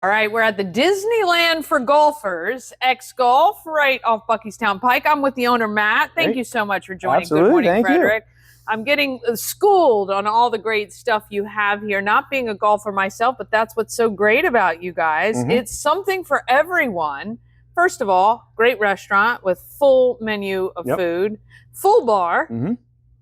All right, we're at the Disneyland for golfers, XGolf, right off Buckystown Pike. I'm with the owner, Matt. Thank you so much for joining. Absolutely. Good morning, Thank Frederick. I'm getting schooled on all the great stuff you have here. Not being a golfer myself, but that's what's so great about you guys. It's something for everyone. First of all, great restaurant with full menu of food, full bar.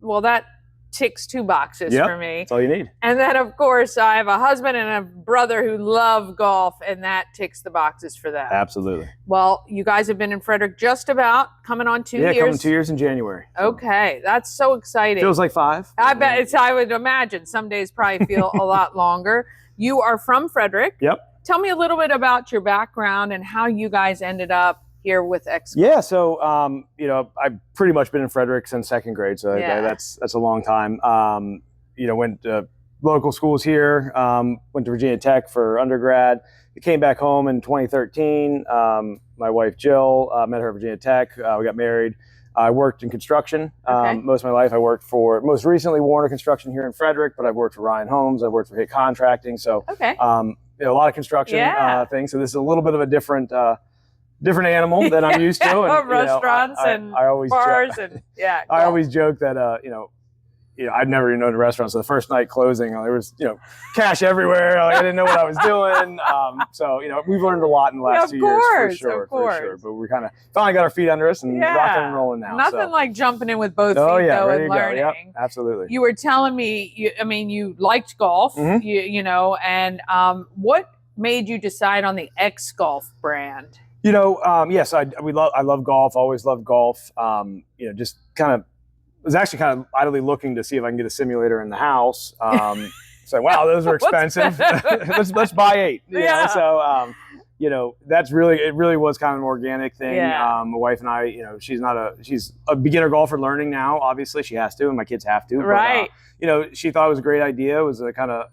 Well, that ticks two boxes for me. That's all you need. And then, of course, I have a husband and a brother who love golf, and that ticks the boxes for them. Absolutely. Well, you guys have been in Frederick just about coming on 2 years. Yeah, coming 2 years in January. Okay, that's so exciting. Feels like 5. I bet it's, I would imagine some days probably feel a lot longer. You are from Frederick. Yep. Tell me a little bit about your background and how you guys ended up here with XGolf. Yeah, so you know, I've pretty much been in Frederick since 2nd grade, so that's a long time. You know, went to local schools here, went to Virginia Tech for undergrad. I came back home in 2013. My wife Jill, met her at Virginia Tech. We got married. I worked in construction most of my life. I worked for, most recently, Warner Construction here in Frederick, but I've worked for Ryan Homes. I've worked for Hit Contracting. So you know, a lot of construction things. So this is a little bit of a different animal than I'm used to. And, restaurants and bars and I always joke that you know, I'd never even known a restaurant. So the first night closing, there was cash everywhere. Like, I didn't know what I was doing. So we've learned a lot in the last 2 years for sure. But we kind of finally got our feet under us and rocking and rolling now. Nothing like jumping in with both feet though and learning. Yep, absolutely. You were telling me, you liked golf, and what made you decide on the XGolf brand? Yes, I love golf. Always loved golf. Just was actually kind of idly looking to see if I can get a simulator in the house. So wow, those are expensive. let's buy 8. So it really was kind of an organic thing. My wife and I, she's a beginner golfer learning now. Obviously, she has to, and my kids have to. Right. But, she thought it was a great idea. It was a kind of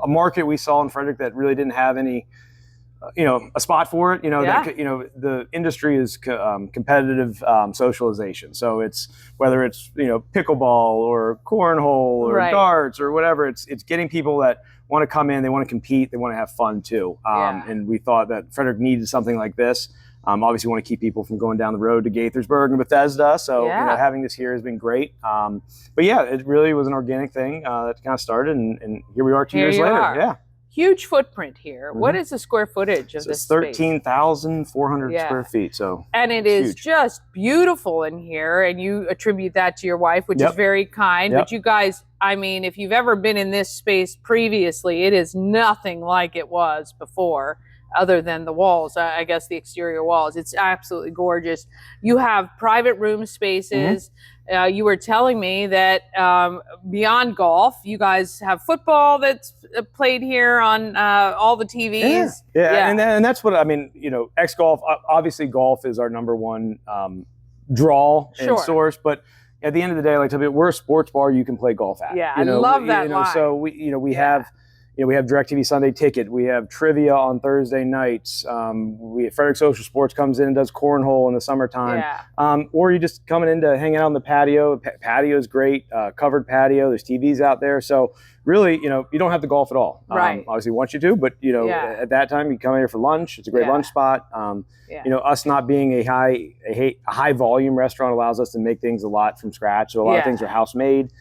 a market we saw in Frederick that really didn't have any. A spot for it. The industry is competitive socialization. So it's whether it's pickleball or cornhole or darts or whatever. It's getting people that want to come in. They want to compete. They want to have fun too. And we thought that Frederick needed something like this. Obviously, we want to keep people from going down the road to Gaithersburg and Bethesda. So having this here has been great. But yeah, it really was an organic thing that kind of started, and here we are 2 years later. Yeah. Huge footprint here. What is the square footage of this space? 13,400 square feet. And it is just beautiful in here, and you attribute that to your wife, which is very kind. But you guys, if you've ever been in this space previously, it is nothing like it was before, other than the walls, I guess the exterior walls. It's absolutely gorgeous. You have private room spaces. You were telling me that beyond golf, you guys have football that's played here on all the TVs. And that's what XGolf. Obviously, golf is our number one draw and source, but at the end of the day, like, we're a sports bar you can play golf at. I love that line. So we have. We have DirecTV Sunday Ticket. We have trivia on Thursday nights. Frederick Social Sports comes in and does cornhole in the summertime. Or you just coming in to hang out on the patio. Patio is great, covered patio. There's TVs out there. So really, you don't have to golf at all. Obviously, we want you to, but at that time, you come in here for lunch. It's a great lunch spot. Us not being a high volume restaurant allows us to make things a lot from scratch. So a lot of things are house made,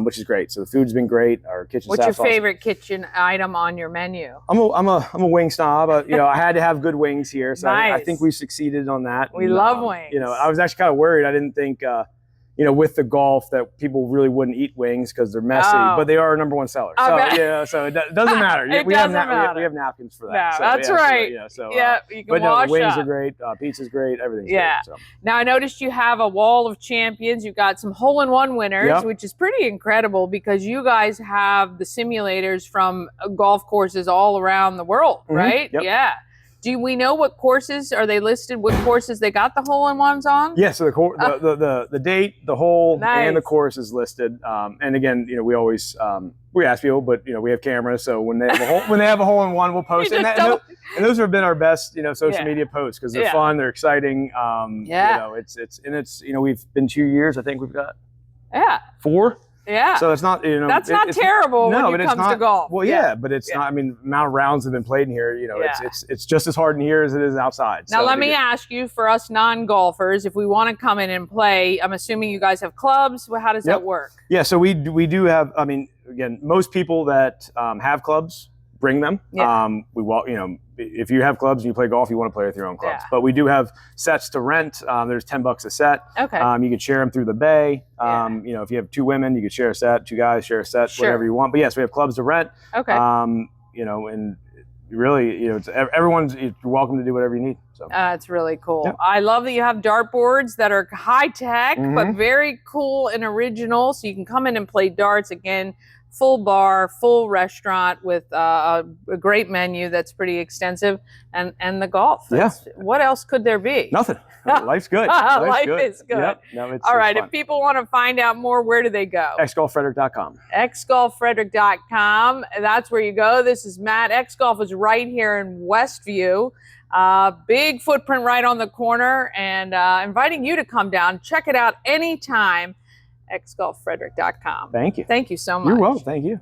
which is great. So the food's been great. Our kitchen staff's What's your favorite kitchen item on your menu? I'm a wing snob. I had to have good wings here, so I think we succeeded on that. We love wings. I was actually kind of worried. I didn't think with the golf that people really wouldn't eat wings because they're messy, but they are our number one seller. So it doesn't matter. We have napkins for that. That's right. You can wash the wings up. are great. Pizza's great. Everything's great. So. Now I noticed you have a wall of champions. You've got some hole-in-one winners, which is pretty incredible because you guys have the simulators from golf courses all around the world, right? Yeah. Do we know what courses are they listed? What courses they got the hole-in-ones on? Yeah, so the date, the hole, and the course is listed. And again, we always we ask people, but we have cameras, so when they have a hole-in-one, we'll post it. And those have been our best social media posts because they're fun, they're exciting. We've been 2 years. I think we've got 4. Yeah. So it's not, that's not terrible when it comes to golf. Well, yeah, but it's not. I mean, the amount of rounds have been played in here. It's just as hard in here as it is outside. Now, let me ask you, for us non-golfers, if we want to come in and play, I'm assuming you guys have clubs. How does that work? Yeah, so we do have. I mean, again, most people that have clubs bring them. Yeah. If you have clubs and you play golf, you want to play with your own clubs. Yeah. But we do have sets to rent. There's $10 a set. Okay. You could share them through the bay. If you have 2 women, you could share a set. 2 guys share a set. Sure. Whatever you want. But yes, we have clubs to rent. Okay. And really, everyone's you're welcome to do whatever you need. So it's really cool. Yep. I love that you have dartboards that are high tech, but very cool and original. So you can come in and play darts again. Full bar, full restaurant with a great menu that's pretty extensive, and the golf. What else could there be? Nothing. Life's good. Life is good. Yep. No, all right. If people want to find out more, where do they go? XGolfFrederick.com. XGolfFrederick.com. That's where you go. This is Matt. XGolf is right here in Westview. Big footprint right on the corner, and inviting you to come down. Check it out anytime. XGolfFrederick.com. Thank you. Thank you so much. You're welcome. Thank you.